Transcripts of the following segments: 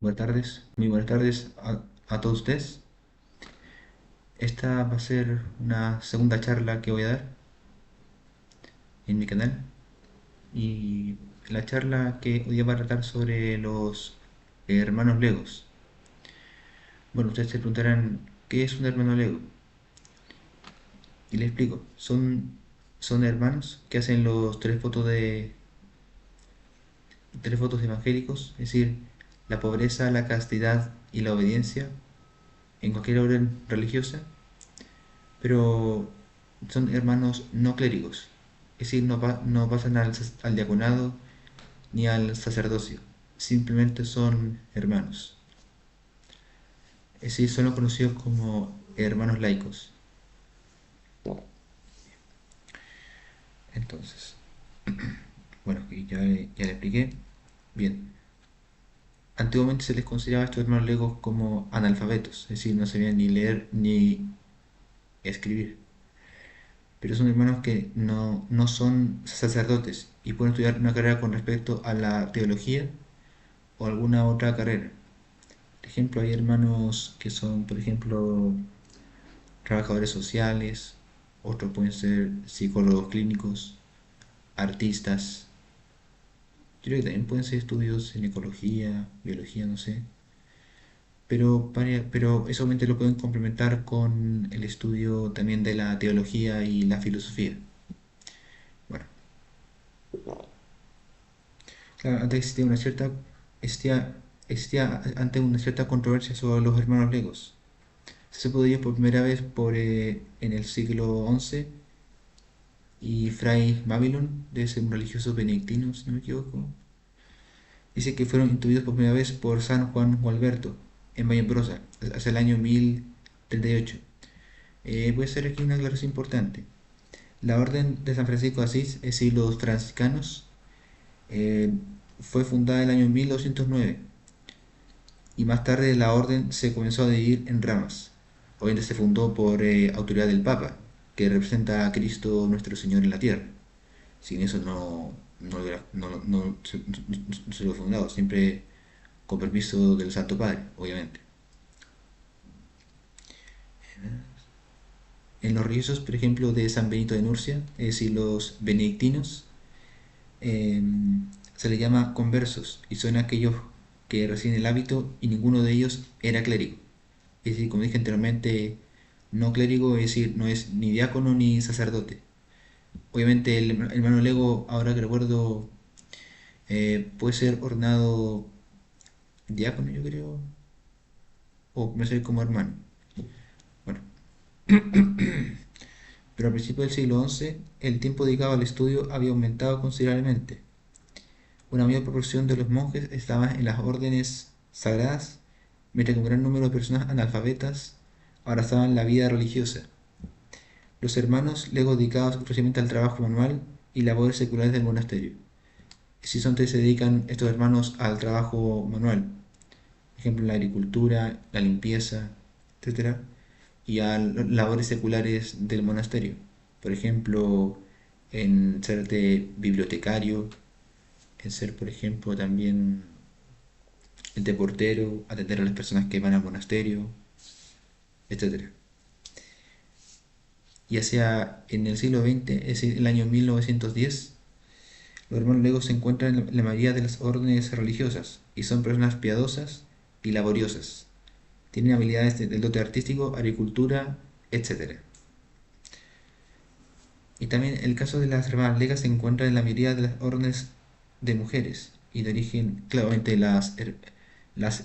Buenas tardes, muy buenas tardes a todos ustedes. Esta va a ser una segunda charla que voy a dar en mi canal y la charla que hoy día va a tratar sobre los hermanos Legos. Bueno, ustedes se preguntarán, ¿qué es un hermano Lego? Y les explico, son hermanos que hacen los tres votos evangélicos, es decir, la pobreza, la castidad y la obediencia en cualquier orden religiosa, pero son hermanos no clérigos, es decir, no pasan al diaconado ni al sacerdocio, simplemente son hermanos, es decir, son los conocidos como hermanos laicos. Entonces, bueno, y ya le expliqué. Bien, antiguamente se les consideraba a estos hermanos laicos como analfabetos, es decir, no sabían ni leer ni escribir. Pero son hermanos que no son sacerdotes y pueden estudiar una carrera con respecto a la teología o alguna otra carrera. Por ejemplo, hay hermanos que son, por ejemplo, trabajadores sociales, otros pueden ser psicólogos clínicos, artistas. Yo creo que también pueden ser estudios en ecología, biología, no sé. Pero eso obviamente lo pueden complementar con el estudio también de la teología y la filosofía. Bueno, claro, antes existía antes una cierta controversia sobre los hermanos Legos. Se supo de ellos por primera vez en el siglo XI y Fray Babylon, de ser un religioso benedictino, si no me equivoco, dice que fueron intuidos por primera vez por San Juan Gualberto en Vallombrosa, hacia el año 1038. Puede ser aquí una aclaración importante. La Orden de San Francisco de Asís, es decir, los franciscanos, eh, fue fundada en el año 1209 y más tarde la orden se comenzó a dividir en ramas. Obviamente se fundó por autoridad del Papa, que representa a Cristo nuestro Señor en la tierra. Sin eso no se lo he fundado, siempre con permiso del Santo Padre, obviamente. En los religiosos, por ejemplo, de San Benito de Nurcia, es decir, los benedictinos, eh, se les llama conversos y son aquellos que reciben el hábito y ninguno de ellos era clérigo. Es decir, como dije anteriormente, no clérigo, es decir, no es ni diácono ni sacerdote. Obviamente el hermano Lego, ahora que recuerdo, puede ser ordenado diácono, yo creo, o me ser como hermano. Bueno, pero al principio del siglo XI el tiempo dedicado al estudio había aumentado considerablemente. Una mayor proporción de los monjes estaba en las órdenes sagradas, mientras que un gran número de personas analfabetas abrazaban la vida religiosa. Los hermanos, luego dedicados exclusivamente al trabajo manual y labores seculares del monasterio. Si son se dedican estos hermanos al trabajo manual, por ejemplo, la agricultura, la limpieza, etcétera, y a labores seculares del monasterio. Por ejemplo, en ser de bibliotecario, en ser, por ejemplo, también el de portero, atender a las personas que van al monasterio, etcétera. Ya sea en el siglo XX, es decir, el año 1910, los hermanos legos se encuentran en la mayoría de las órdenes religiosas y son personas piadosas y laboriosas. Tienen habilidades del dote artístico, agricultura, etc. Y también el caso de las hermanas legas se encuentra en la mayoría de las órdenes de mujeres y de origen, claramente las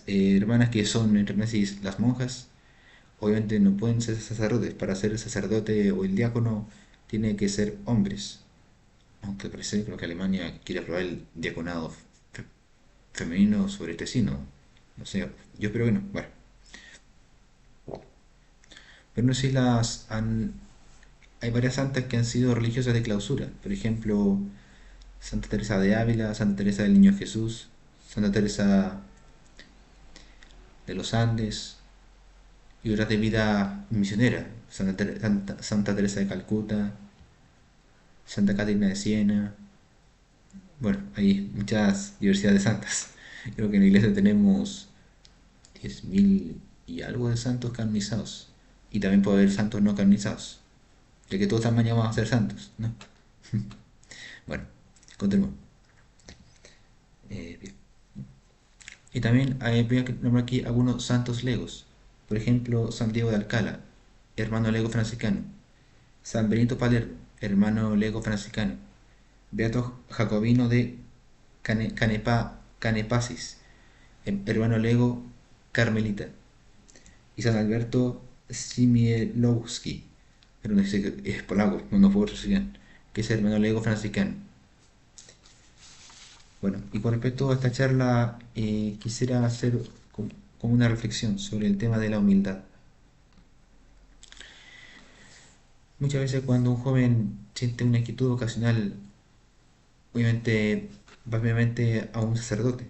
hermanas que son, entre paréntesis, las monjas, obviamente no pueden ser sacerdotes. Para ser el sacerdote o el diácono tiene que ser hombres. Aunque parece creo que Alemania quiere aprobar el diaconado femenino sobre este sí, no, no sé, yo espero que no. Bueno, pero no sé si hay varias santas que han sido religiosas de clausura. Por ejemplo, Santa Teresa de Ávila, Santa Teresa del Niño Jesús, Santa Teresa de los Andes y otras de vida misionera. Santa Teresa de Calcuta, Santa Catarina de Siena. Bueno, hay muchas diversidades de santas. Creo que en la iglesia tenemos 10.000 y algo de santos canonizados. Y también puede haber santos no canonizados, ya que todos están llamados a ser santos, ¿no? Bueno, continuemos. Bien. Y también voy a nombrar aquí algunos santos legos. Por ejemplo, San Diego de Alcalá, hermano lego franciscano. San Benito Palermo, hermano lego franciscano. Beato Jacobino de Canepasis, hermano lego carmelita. Y San Alberto Simielowski, pero no sé que es polaco, no puedo traducir, que es hermano lego franciscano. Bueno, y con respecto a esta charla, quisiera hacer como una reflexión sobre el tema de la humildad. Muchas veces cuando un joven siente una inquietud vocacional, obviamente va obviamente a un sacerdote,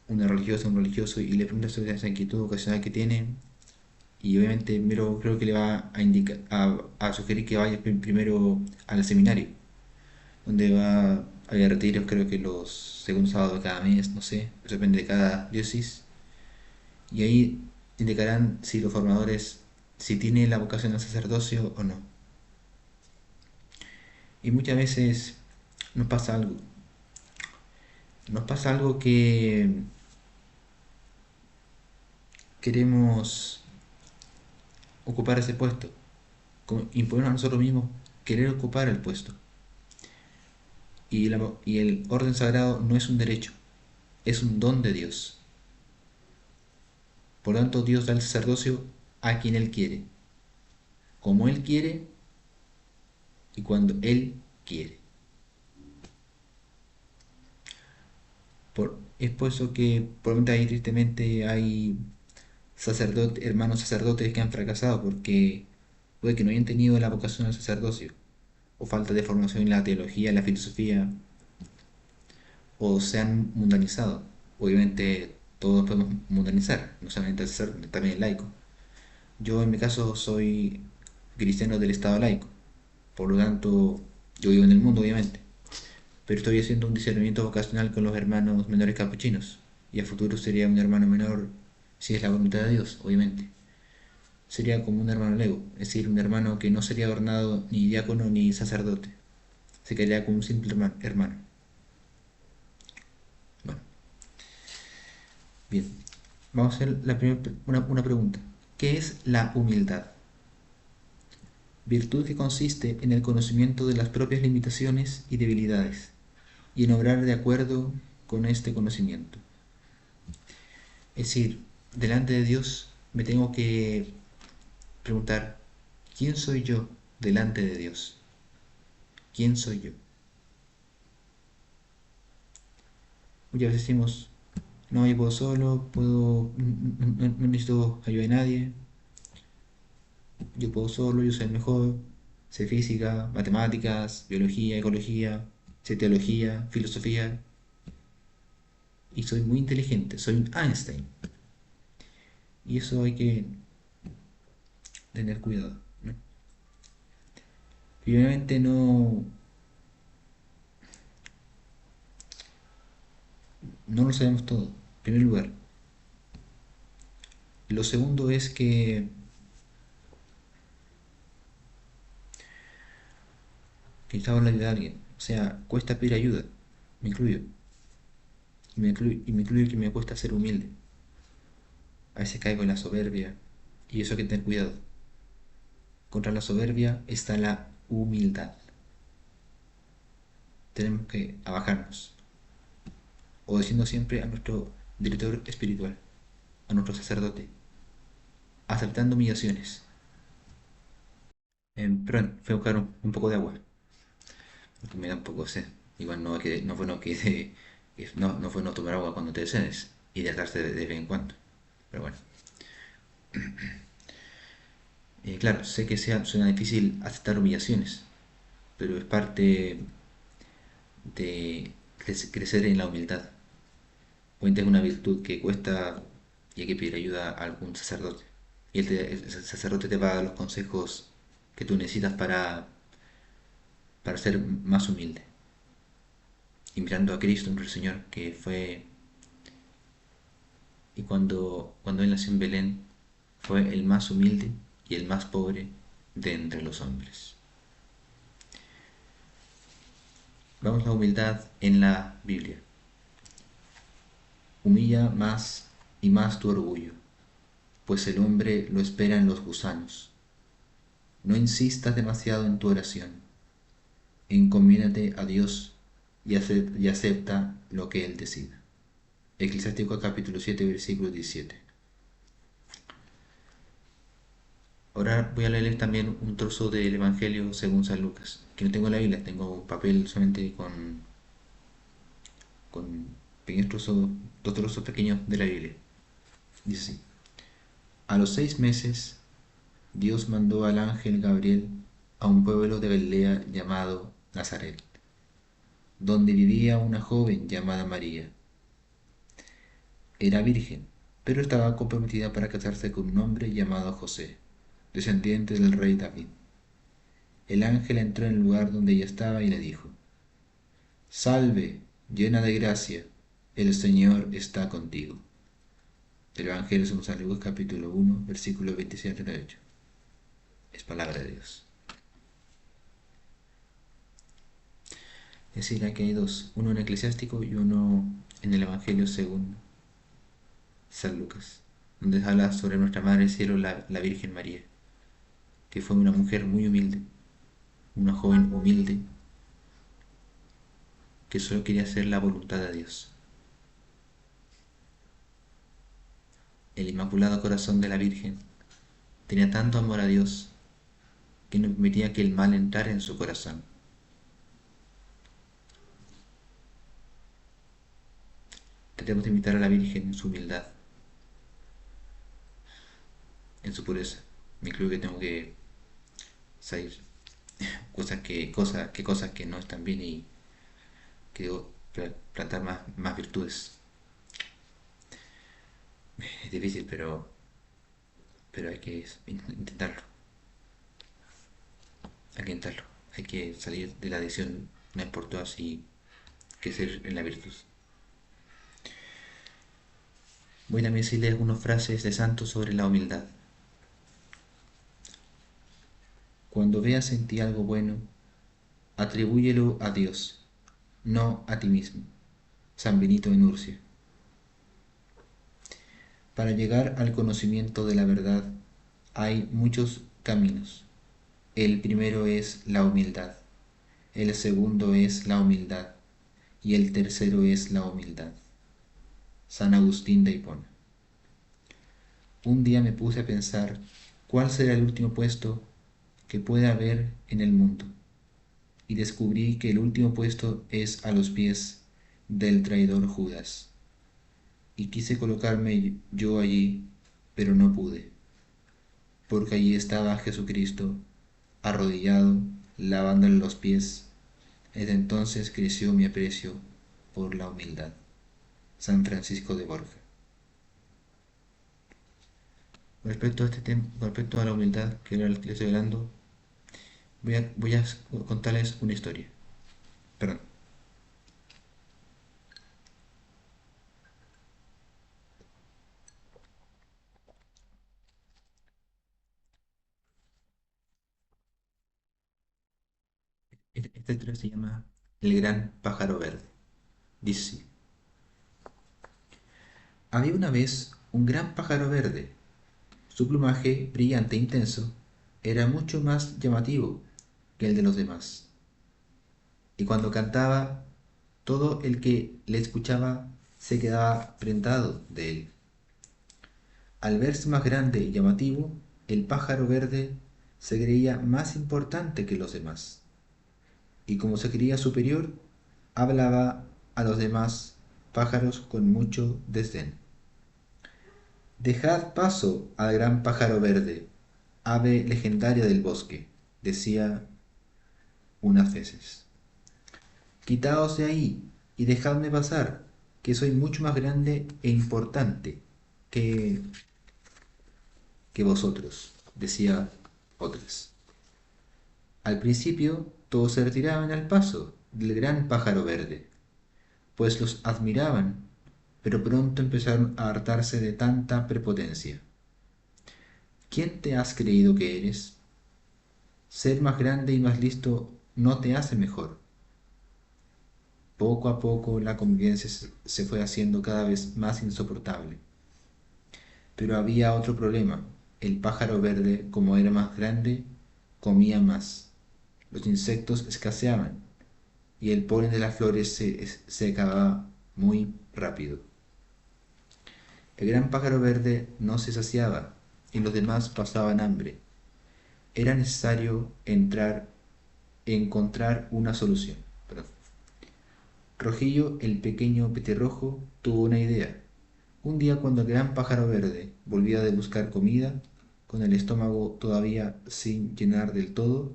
una religiosa, un religioso, y le pregunta sobre esa inquietud vocacional que tiene, y obviamente primero creo que le va a indicar, a sugerir que vaya primero al seminario, donde va a haber retiros, creo que los segundos sábados de cada mes, no sé, eso depende de cada diócesis, y ahí indicarán si los formadores, si tienen la vocación al sacerdocio o no. Y muchas veces nos pasa algo, que queremos ocupar ese puesto, imponernos a nosotros mismos querer ocupar el puesto. Y el orden sagrado no es un derecho, es un don de Dios. Por lo tanto, Dios da el sacerdocio a quien Él quiere, como Él quiere y cuando Él quiere. Es por eso que probablemente ahí tristemente hay hermanos sacerdotes que han fracasado porque puede que no hayan tenido la vocación al sacerdocio, o falta de formación en la teología, en la filosofía, o se han mundanizado. Obviamente todos podemos mundanizar, no solamente el sacerdote, también el laico. Yo en mi caso soy cristiano del Estado laico, por lo tanto yo vivo en el mundo obviamente, pero estoy haciendo un discernimiento vocacional con los hermanos menores capuchinos, y a futuro sería un hermano menor si es la voluntad de Dios, obviamente. Sería como un hermano lego, es decir, un hermano que no sería ordenado ni diácono ni sacerdote, se quedaría como un simple hermano. Bueno, bien, vamos a hacer una pregunta. ¿Qué es la humildad? Virtud que consiste en el conocimiento de las propias limitaciones y debilidades, y en obrar de acuerdo con este conocimiento. Es decir, delante de Dios me tengo que preguntar, ¿quién soy yo delante de Dios? ¿Quién soy yo? Muchas veces decimos, no, yo puedo solo, no necesito ayuda de nadie, yo puedo solo, yo soy el mejor, sé física, matemáticas, biología, ecología, sé teología, filosofía, y soy muy inteligente, soy un Einstein. Y eso hay que tener cuidado, ¿no? Y obviamente no lo sabemos todo, en primer lugar. Lo segundo es que necesitamos la ayuda de alguien. O sea, cuesta pedir ayuda, me incluyo. Y me incluyo que me cuesta ser humilde. A veces caigo en la soberbia y eso hay que tener cuidado. Contra la soberbia está la humildad. Tenemos que abajarnos, obedeciendo siempre a nuestro director espiritual, a nuestro sacerdote, aceptando humillaciones. Perdón, fui a buscar un poco de agua, porque me da un poco de sed. Igual no fue no no fue no tomar agua cuando te sedes, hidratarse de vez en cuando. Pero bueno, claro, sé que suena difícil aceptar humillaciones, pero es parte de crecer en la humildad. Obviamente es una virtud que cuesta y hay que pedir ayuda a algún sacerdote. Y el sacerdote te va a dar los consejos que tú necesitas para ser más humilde. Y mirando a Cristo, nuestro Señor, que fue Y cuando él nació en Belén, fue el más humilde y el más pobre de entre los hombres. Vamos a la humildad en la Biblia. Humilla más y más tu orgullo, pues el hombre lo espera en los gusanos. No insistas demasiado en tu oración. Encomiéndate a Dios y acepta lo que Él decida. Eclesiástico capítulo 7, versículo 17. Ahora voy a leer también un trozo del Evangelio según San Lucas, que no tengo la Biblia, tengo un papel solamente con pequeños trozos, dos trozos pequeños de la Biblia. Dice así: a los 6 meses, Dios mandó al ángel Gabriel a un pueblo de Galilea llamado Nazaret, donde vivía una joven llamada María. Era virgen, pero estaba comprometida para casarse con un hombre llamado José, descendiente del rey David. El ángel entró en el lugar donde ella estaba y le dijo: Salve, llena de gracia, el Señor está contigo. Del Evangelio según San Lucas capítulo 1, versículos 27 y 38. Es palabra de Dios. Es decir, aquí hay dos, uno en eclesiástico y uno en el Evangelio según San Lucas, donde habla sobre nuestra Madre del Cielo, la Virgen María, que fue una mujer muy humilde, una joven humilde, que solo quería hacer la voluntad de Dios. El Inmaculado Corazón de la Virgen tenía tanto amor a Dios que no permitía que el mal entrara en su corazón. Tratemos de imitar a la Virgen en su humildad, en su pureza. Me creo que tengo que salir cosas que no están bien y que debo plantar más virtudes. Es difícil, pero hay que intentarlo. Hay que intentarlo. Hay que salir de la adicción una vez por todas y crecer en la virtud. Voy también a decirles algunas frases de santos sobre la humildad. Cuando veas en ti algo bueno, atribúyelo a Dios, no a ti mismo. San Benito de Nurcia. Para llegar al conocimiento de la verdad hay muchos caminos. El primero es la humildad, el segundo es la humildad y el tercero es la humildad. San Agustín de Hipona. Un día me puse a pensar cuál será el último puesto que pueda haber en el mundo y descubrí que el último puesto es a los pies del traidor Judas. Y quise colocarme yo allí, pero no pude, porque allí estaba Jesucristo, arrodillado, lavándole los pies. Desde entonces creció mi aprecio por la humildad. San Francisco de Borja. Respecto a este tema, respecto a la humildad que ahora les estoy hablando, voy a contarles una historia. Perdón. Esta historia se llama El gran pájaro verde. Dice así: había una vez un gran pájaro verde. Su plumaje, brillante e intenso, era mucho más llamativo que el de los demás. Y cuando cantaba, todo el que le escuchaba se quedaba prendado de él. Al verse más grande y llamativo, el pájaro verde se creía más importante que los demás. Y como se creía superior, hablaba a los demás pájaros con mucho desdén. Dejad paso al gran pájaro verde, ave legendaria del bosque, decía unas veces. Quitaos de ahí y dejadme pasar, que soy mucho más grande e importante que, que vosotros, decía otras. Al principio todos se retiraban al paso del gran pájaro verde, pues los admiraban pero pronto empezaron a hartarse de tanta prepotencia. ¿Quién te has creído que eres? Ser más grande y más listo no te hace mejor. Poco a poco la convivencia se fue haciendo cada vez más insoportable. Pero había otro problema. El pájaro verde, como era más grande, comía más. Los insectos escaseaban y el polen de las flores se acababa muy rápido. El gran pájaro verde no se saciaba y los demás pasaban hambre. Era necesario encontrar una solución. Perdón. Rojillo, el pequeño petirrojo, tuvo una idea. Un día cuando el gran pájaro verde volvía de buscar comida, con el estómago todavía sin llenar del todo,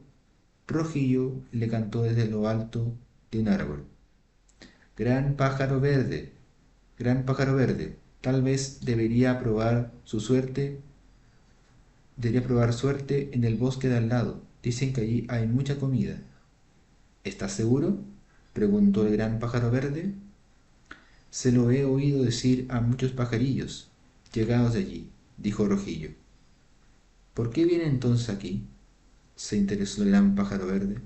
Rojillo le cantó desde lo alto de un árbol. Gran pájaro verde, tal vez debería probar suerte en el bosque de al lado. Dicen que allí hay mucha comida. ¿Estás seguro? Preguntó el gran pájaro verde. Se lo he oído decir a muchos pajarillos llegados de allí, dijo Rojillo. ¿Por qué viene entonces aquí? Se interesó el gran pájaro verde.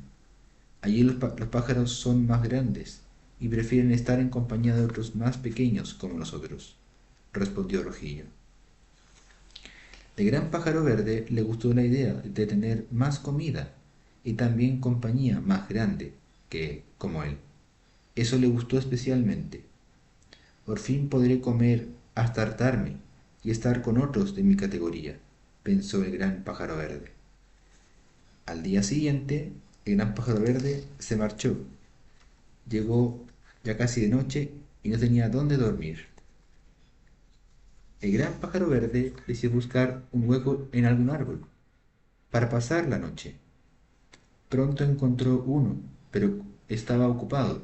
Allí los pájaros son más grandes y prefieren estar en compañía de otros más pequeños como nosotros, respondió Rojillo. El gran pájaro verde le gustó la idea de tener más comida y también compañía más grande que como él. Eso le gustó especialmente. Por fin podré comer hasta hartarme y estar con otros de mi categoría, pensó el gran pájaro verde. Al día siguiente, el gran pájaro verde se marchó. Llegó ya casi de noche y no tenía dónde dormir. El gran pájaro verde decidió buscar un hueco en algún árbol para pasar la noche. Pronto encontró uno, pero estaba ocupado.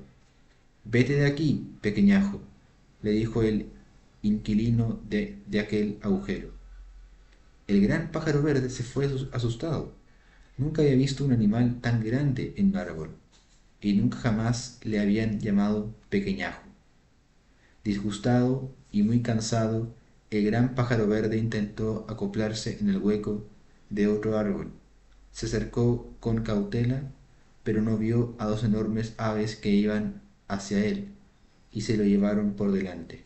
Vete de aquí, pequeñajo, le dijo el inquilino de aquel agujero. El gran pájaro verde se fue asustado. Nunca había visto un animal tan grande en un árbol, y nunca jamás le habían llamado pequeñajo. Disgustado y muy cansado, el gran pájaro verde intentó acoplarse en el hueco de otro árbol. Se acercó con cautela, pero no vio a dos enormes aves que iban hacia él, y se lo llevaron por delante.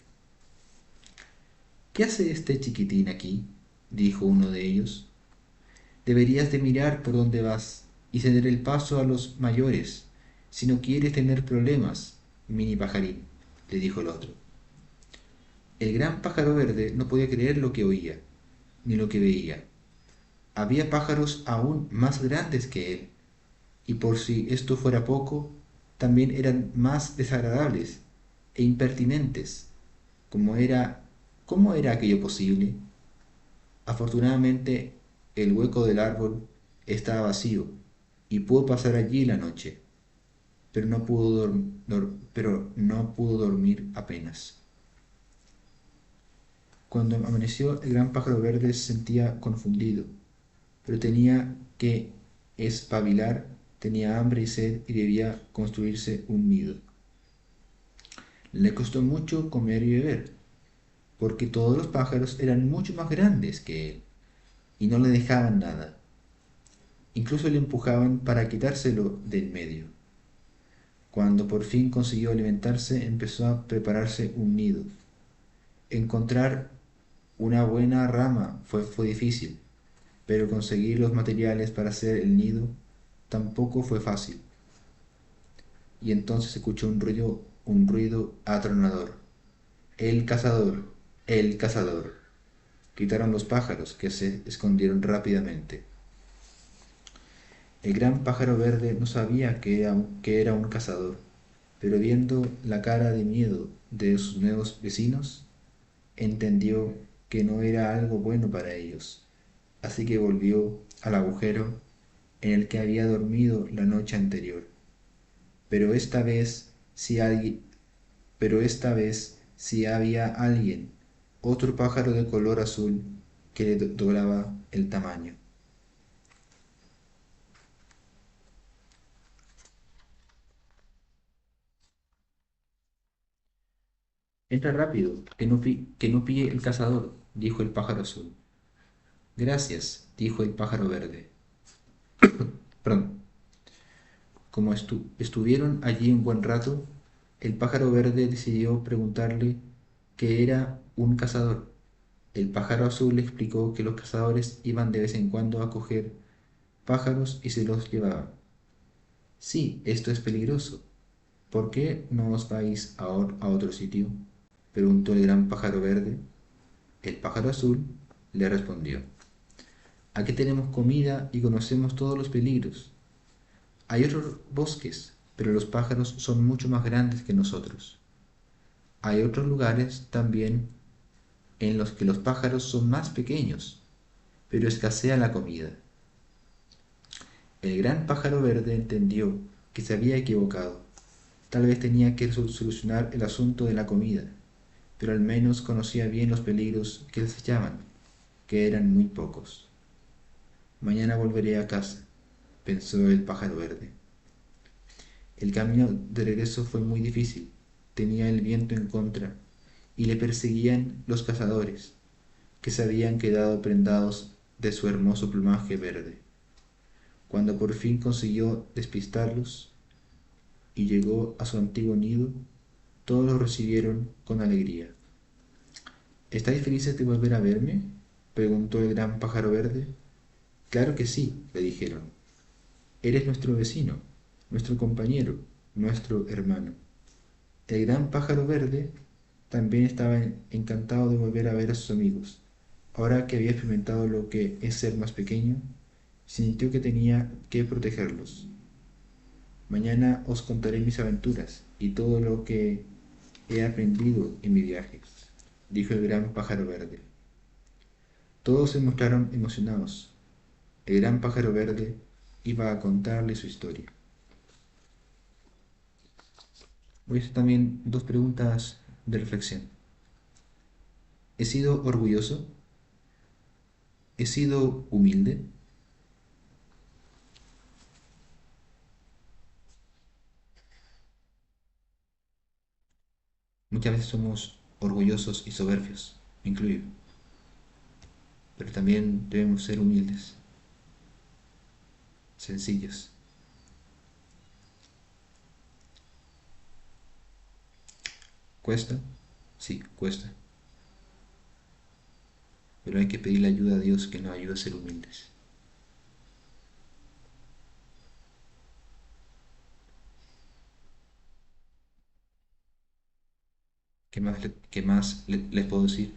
¿Qué hace este chiquitín aquí? Dijo uno de ellos. Deberías de mirar por dónde vas y ceder el paso a los mayores, si no quieres tener problemas, mini pajarín, le dijo el otro. El gran pájaro verde no podía creer lo que oía, ni lo que veía. Había pájaros aún más grandes que él, y por si esto fuera poco, también eran más desagradables e impertinentes. ¿Cómo era aquello posible? Afortunadamente, el hueco del árbol estaba vacío y pudo pasar allí la noche, pero no pudo dormir apenas. Cuando amaneció, el gran pájaro verde se sentía confundido, pero tenía que espabilar, tenía hambre y sed y debía construirse un nido. Le costó mucho comer y beber, porque todos los pájaros eran mucho más grandes que él y no le dejaban nada. Incluso le empujaban para quitárselo de en medio. Cuando por fin consiguió alimentarse, empezó a prepararse un nido. Encontrar una buena rama fue difícil, pero conseguir los materiales para hacer el nido tampoco fue fácil. Y entonces escuchó un ruido atronador. El cazador, el cazador. Gritaron los pájaros, que se escondieron rápidamente. El gran pájaro verde no sabía que era un cazador, pero viendo la cara de miedo de sus nuevos vecinos, entendió que no era algo bueno para ellos, así que volvió al agujero en el que había dormido la noche anterior. Pero esta vez sí alguien, pero esta vez sí había alguien, otro pájaro de color azul que le doblaba el tamaño. Entra rápido, que no pille el cazador, dijo el pájaro azul. Gracias, dijo el pájaro verde. Perdón. Como estuvieron allí un buen rato, el pájaro verde decidió preguntarle qué era un cazador. El pájaro azul le explicó que los cazadores iban de vez en cuando a coger pájaros y se los llevaban. Sí, esto es peligroso. ¿Por qué no os vais a otro sitio? Preguntó el gran pájaro verde. El pájaro azul le respondió. Aquí tenemos comida y conocemos todos los peligros. Hay otros bosques, pero los pájaros son mucho más grandes que nosotros. Hay otros lugares también en los que los pájaros son más pequeños, pero escasea la comida. El gran pájaro verde entendió que se había equivocado. Tal vez tenía que solucionar el asunto de la comida, pero al menos conocía bien los peligros que les echaban, que eran muy pocos. Mañana volveré a casa, pensó el pájaro verde. El camino de regreso fue muy difícil. Tenía el viento en contra y le perseguían los cazadores, que se habían quedado prendados de su hermoso plumaje verde. Cuando por fin consiguió despistarlos y llegó a su antiguo nido, todos lo recibieron con alegría. ¿Estáis felices de volver a verme? Preguntó el gran pájaro verde. Claro que sí, le dijeron. Eres nuestro vecino, nuestro compañero, nuestro hermano. El gran pájaro verde también estaba encantado de volver a ver a sus amigos. Ahora que había experimentado lo que es ser más pequeño, sintió que tenía que protegerlos. Mañana os contaré mis aventuras y todo lo que he aprendido en mi viaje, dijo el gran pájaro verde. Todos se mostraron emocionados. El gran pájaro verde iba a contarle su historia. Voy a hacer también dos preguntas de reflexión. ¿He sido orgulloso? ¿He sido humilde? Muchas veces somos orgullosos y soberbios, me incluyo, pero también debemos ser humildes, sencillos. ¿Cuesta? Sí, cuesta, pero hay que pedirle ayuda a Dios que nos ayude a ser humildes. Qué más les puedo decir?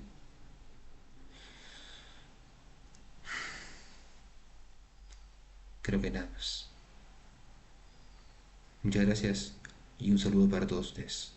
Creo que nada más. Muchas gracias y un saludo para todos ustedes.